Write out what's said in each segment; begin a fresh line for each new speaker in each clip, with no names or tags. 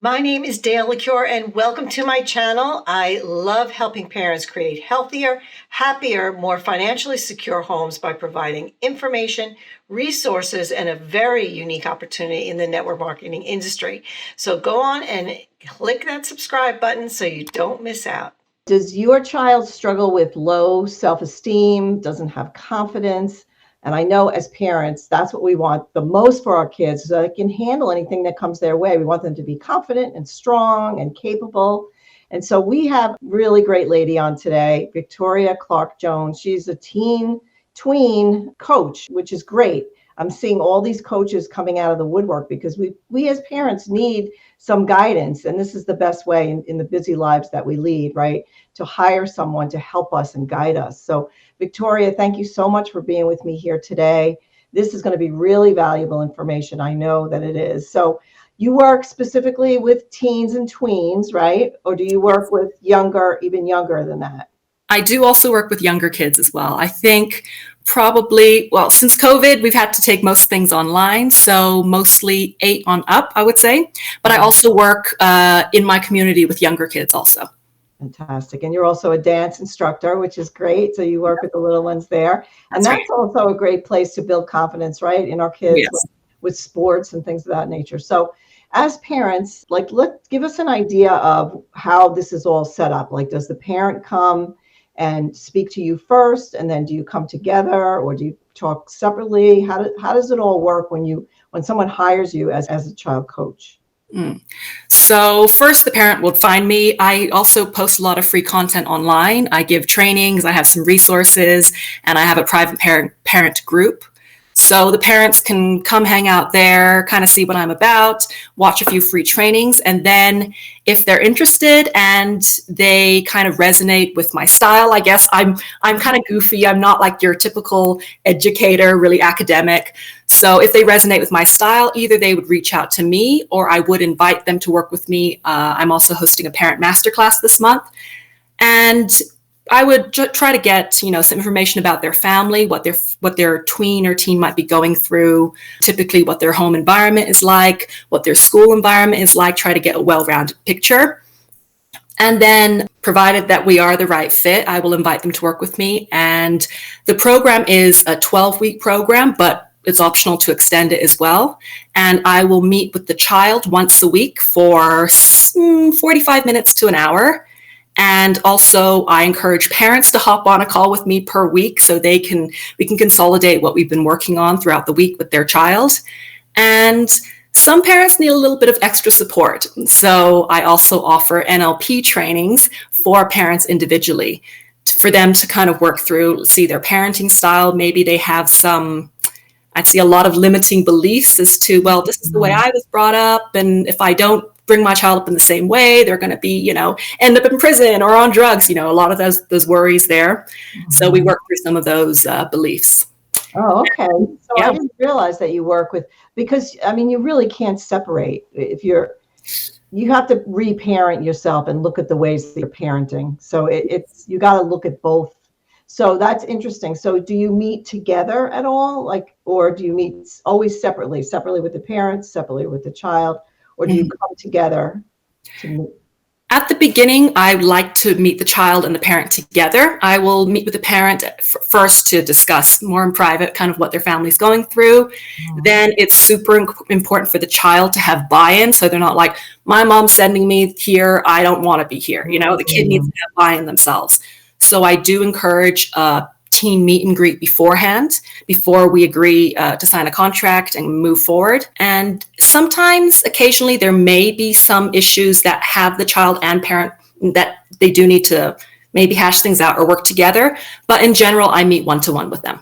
My name is Dale Ecuyer, and welcome to my channel. I love helping parents create healthier, happier, more financially secure homes by providing information, resources, and a very unique opportunity in the network marketing industry. So go on and click that subscribe button so you don't miss out.
Does your child struggle with low self-esteem, doesn't have confidence? And I know as parents, that's what we want the most for our kids, so they can handle anything that comes their way. We want them to be confident and strong and capable. And so we have a really great lady on today, Victoria Clark-Jones. She's a tween coach, which is great. I'm seeing all these coaches coming out of the woodwork because we as parents need some guidance. And this is the best way in the busy lives that we lead, right? To hire someone to help us and guide us. So Victoria, thank you so much for being with me here today. This is going to be really valuable information. I know that it is. So you work specifically with teens and tweens, right? Or do you work with even younger than that?
I do also work with younger kids as well. I think probably, since COVID, we've had to take most things online. So mostly 8 on up, I would say. But I also work in my community with younger kids also.
Fantastic. And you're also a dance instructor, which is great. So you work with the little ones there. And that's also a great place to build confidence, right? In our kids with sports and things of that nature. So as parents, give us an idea of how this is all set up. Like, does the parent come and speak to you first, and then do you come together, or do you talk separately? How does it all work when someone hires you as a child coach?
So first, the parent would find me. I also post a lot of free content online. I give trainings, I have some resources, and I have a private parent group. So the parents can come hang out there, kind of see what I'm about, watch a few free trainings. And then if they're interested and they kind of resonate with my style, I guess I'm kind of goofy. I'm not like your typical educator, really academic. So if they resonate with my style, either they would reach out to me or I would invite them to work with me. I'm also hosting a parent masterclass this month. And I would try to get, some information about their family, what their tween or teen might be going through, typically what their home environment is like, what their school environment is like, try to get a well-rounded picture. And then, provided that we are the right fit, I will invite them to work with me. And the program is a 12-week program, but it's optional to extend it as well. And I will meet with the child once a week for 45 minutes to an hour. And also I encourage parents to hop on a call with me per week so we can consolidate what we've been working on throughout the week with their child. And some parents need a little bit of extra support. So I also offer NLP trainings for parents individually for them to kind of work through, see their parenting style. Maybe they have I'd see a lot of limiting beliefs as to, well, this is the way I was brought up. And if I don't bring my child up in the same way, they're going to be, end up in prison or on drugs, a lot of those worries there. Mm-hmm. So we work through some of those beliefs.
Oh, okay. So yeah. I didn't realize that you work with, because you really can't separate if you have to reparent yourself and look at the ways that you're parenting. So you got to look at both. So that's interesting. So do you meet together at all? Or do you meet always separately with the parents, separately with the child? Or do you come together to meet?
At the beginning, I like to meet the child and the parent together. I will meet with the parent first to discuss more in private kind of what their family's going through. Mm-hmm. Then it's super important for the child to have buy-in. So they're not like, my mom's sending me here, I don't want to be here. The kid needs to have buy-in themselves. So I do encourage teen meet and greet beforehand, before we agree to sign a contract and move forward. And occasionally, there may be some issues that have the child and parent that they do need to maybe hash things out or work together. But in general, I meet one-to-one with them.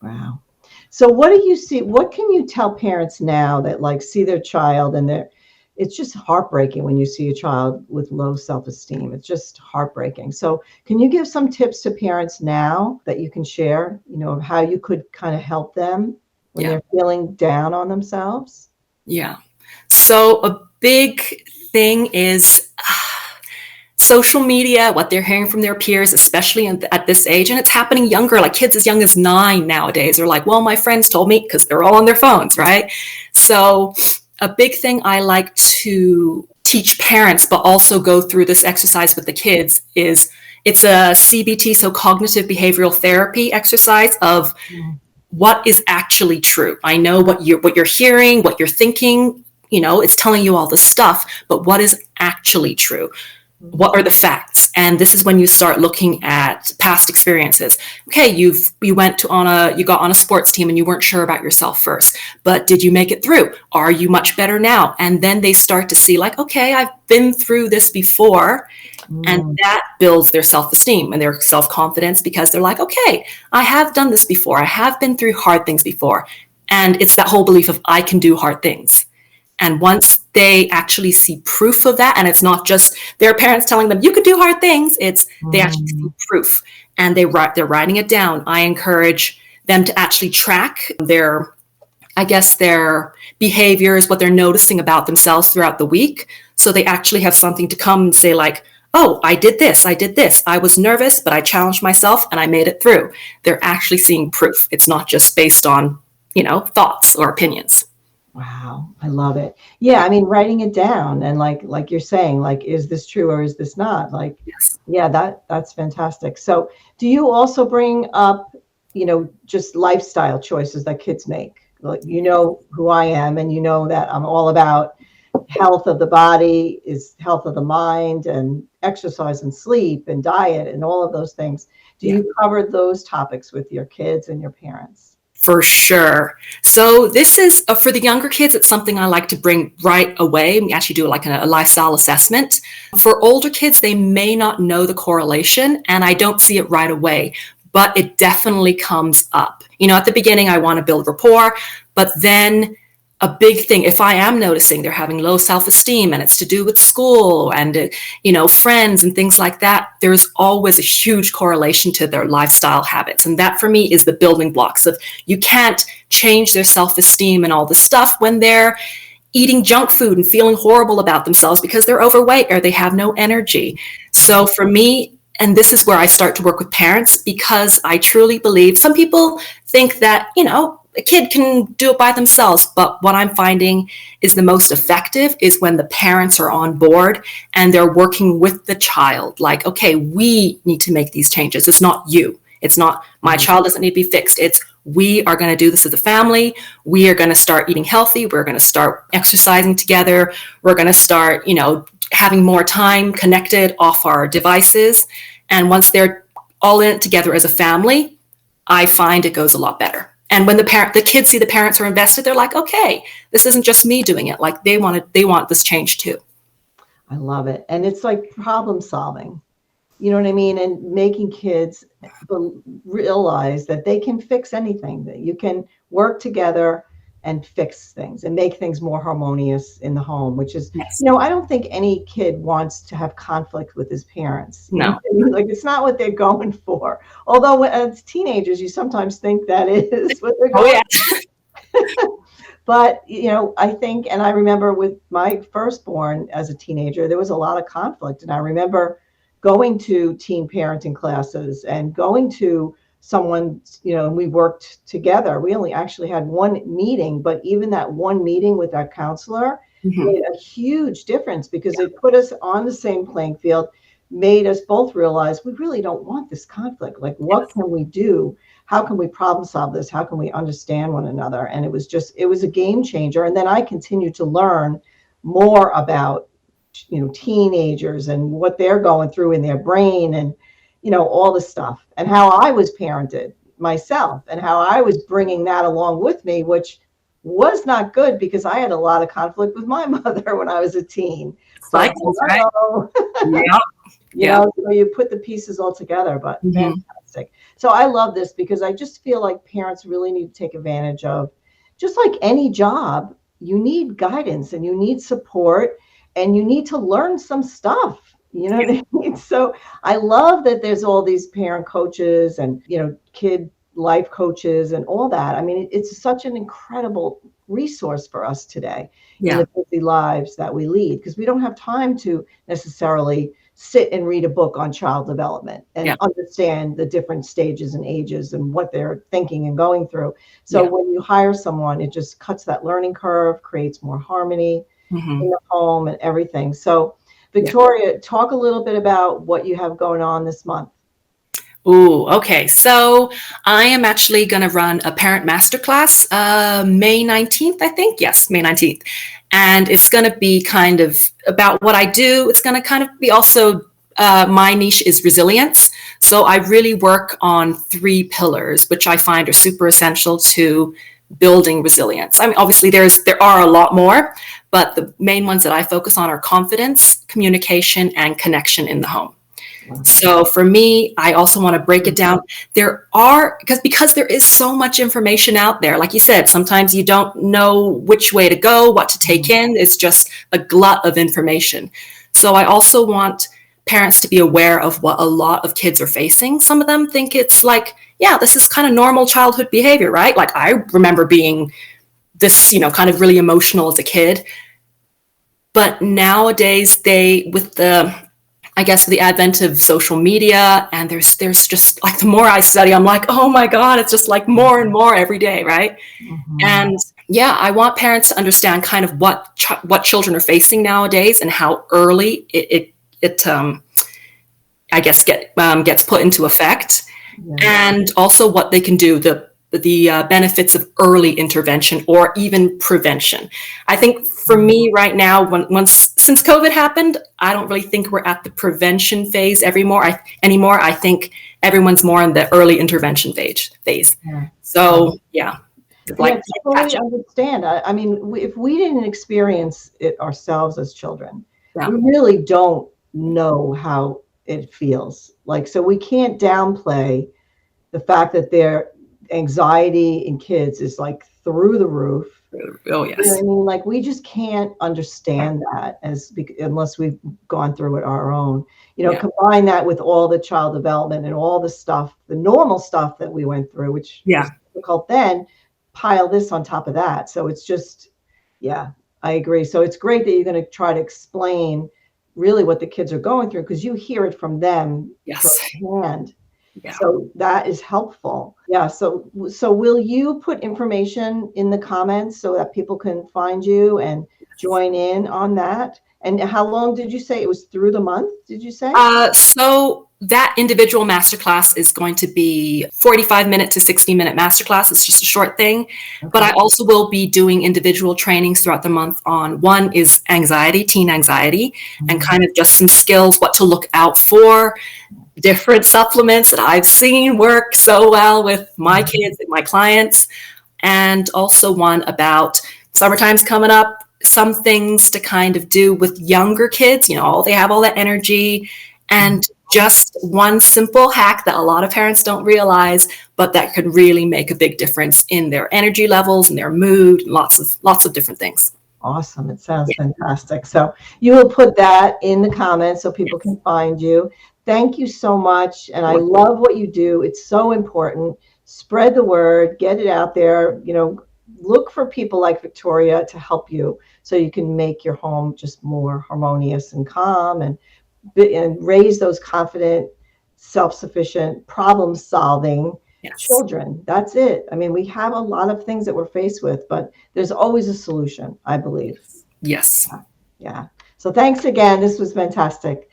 Wow. So what do you see? What can you tell parents now that see their child and it's just heartbreaking when you see a child with low self-esteem. It's just heartbreaking. So can you give some tips to parents now that you can share, of how you could kind of help them when they're feeling down on themselves?
Yeah. So a big thing is social media, what they're hearing from their peers, especially at this age. And it's happening younger, like kids as young as 9 nowadays are like, well, my friends told me, because they're all on their phones, right? So a big thing I like to teach parents, but also go through this exercise with the kids, is it's a CBT, so cognitive behavioral therapy exercise of what is actually true. I know what you're hearing, what you're thinking, it's telling you all this stuff, but what is actually true? What are the facts? And this is when you start looking at past experiences. Okay, you got on a sports team and you weren't sure about yourself first, but did you make it through? Are you much better now? And then they start to see like, okay, I've been through this before. And that builds their self-esteem and their self-confidence, because they're like, okay, I have done this before. I have been through hard things before. And it's that whole belief of I can do hard things. And once they actually see proof of that, and it's not just their parents telling them you could do hard things, it's they actually see proof and they're writing it down. I encourage them to actually track their behaviors, what they're noticing about themselves throughout the week. So they actually have something to come and say like, oh, I did this. I was nervous, but I challenged myself and I made it through. They're actually seeing proof. It's not just based on, thoughts or opinions.
Wow, I love it. Yeah, I mean, writing it down and like you're saying, like, is this true or is this not? Like,
yes.
Yeah, that's fantastic. So do you also bring up, just lifestyle choices that kids make? Like, who I am, and that I'm all about health of the body is health of the mind, and exercise and sleep and diet and all of those things. Do you cover those topics with your kids and your parents?
For sure. So this is for the younger kids, it's something I like to bring right away. We actually do like a lifestyle assessment. For older kids, they may not know the correlation, and I don't see it right away, but it definitely comes up. At the beginning, I want to build rapport, but then a big thing, if I am noticing they're having low self-esteem and it's to do with school and, friends and things like that, there's always a huge correlation to their lifestyle habits. And that for me is the building blocks of you can't change their self-esteem and all this stuff when they're eating junk food and feeling horrible about themselves because they're overweight or they have no energy. So for me, and this is where I start to work with parents, because I truly believe some people think that, a kid can do it by themselves. But what I'm finding is the most effective is when the parents are on board and they're working with the child. Like, okay, we need to make these changes. It's not you. It's not my child doesn't need to be fixed. It's we are going to do this as a family. We are going to start eating healthy. We're going to start exercising together. We're going to start, having more time connected off our devices. And once they're all in it together as a family, I find it goes a lot better. And when the kids see the parents are invested, they're like, okay, this isn't just me doing it. Like they want this change too.
I love it. And it's like problem solving, you know what I mean? And making kids realize that they can fix anything, that you can work together and fix things and make things more harmonious in the home, which is,
Yes.
I don't think any kid wants to have conflict with his parents.
No.
Like it's not what they're going for. Although as teenagers, you sometimes think that is what they're going for. But, I think, and I remember with my firstborn as a teenager, there was a lot of conflict. And I remember going to teen parenting classes and going to someone, and we worked together. We only actually had one meeting, but even that one meeting with that counselor made a huge difference because it put us on the same playing field, made us both realize we really don't want this conflict. Like, what can we do? How can we problem solve this? How can we understand one another? And it was a game changer. And then I continued to learn more about, teenagers and what they're going through in their brain and, all this stuff, and how I was parented myself and how I was bringing that along with me, which was not good because I had a lot of conflict with my mother when I was a teen.
Cycles, right?
So you put the pieces all together, but fantastic. So I love this because I just feel like parents really need to take advantage of, just like any job, you need guidance and you need support and you need to learn some stuff. You know what I mean? So I love that there's all these parent coaches and, kid life coaches and all that. I mean, it's such an incredible resource for us today in the busy lives that we lead, because we don't have time to necessarily sit and read a book on child development and understand the different stages and ages and what they're thinking and going through. So when you hire someone, it just cuts that learning curve, creates more harmony.
Mhm.
in the home and everything. So, Victoria, talk a little bit about what you have going on this month.
Ooh, okay. So I am actually going to run a parent masterclass May 19th, I think. Yes, May 19th. And it's going to be kind of about what I do. It's going to kind of be also my niche is resilience. So I really work on 3 pillars, which I find are super essential to building resilience. I mean, obviously there are a lot more, but the main ones that I focus on are confidence, communication, and connection in the home. So for me, I also want to break it down. There are, because there is so much information out there. Like you said, sometimes you don't know which way to go, what to take in. It's just a glut of information. So I also want parents to be aware of what a lot of kids are facing. Some of them think it's like, yeah, this is kind of normal childhood behavior, right? Like I remember being this, kind of really emotional as a kid. But nowadays with the advent of social media, and there's just like, the more I study, I'm like, oh my God, it's just like more and more every day, right? And yeah, I want parents to understand kind of what children are facing nowadays and how early it I guess gets put into effect, and also what they can do, the benefits of early intervention or even prevention. I think for me right now, since COVID happened, I don't really think we're at the prevention phase anymore. I think everyone's more in the early intervention phase.
Yeah.
So yeah,
I totally understand. I mean, if we didn't experience it ourselves as children,
Yeah.
we really don't know how it feels. Like, so we can't downplay the fact that their anxiety in kids is like through the roof.
Oh
You know what
yes.
I mean? Like, we just can't understand that unless we've gone through it our own.
Yeah.
Combine that with all the child development and all the stuff, the normal stuff that we went through, which was difficult then, pile this on top of that. So it's just, yeah, I agree. So it's great that you're going to try to explain really what the kids are going through, because you hear it from them firsthand.
Yeah.
So that is helpful. Yeah. So will you put information in the comments so that people can find you and join in on that? And how long did you say it was through the month? Did you say?
So that individual masterclass is going to be 45-minute to 60-minute masterclass. It's just a short thing. Okay. But I also will be doing individual trainings throughout the month on, one is teen anxiety, and kind of just some skills, what to look out for, different supplements that I've seen work so well with my kids and my clients. And also one about summertime's coming up, some things to kind of do with younger kids, they have all that energy, and just one simple hack that a lot of parents don't realize, but that could really make a big difference in their energy levels and their mood, and lots of different things.
Awesome. It sounds fantastic. So you will put that in the comments so people can find you. Thank you so much. And I love what you do. It's so important. Spread the word, get it out there, look for people like Victoria to help you so you can make your home just more harmonious and calm, and raise those confident, self-sufficient, problem-solving children. That's it. I mean, we have a lot of things that we're faced with, but there's always a solution, I believe.
Yes.
Yeah. So thanks again. This was fantastic.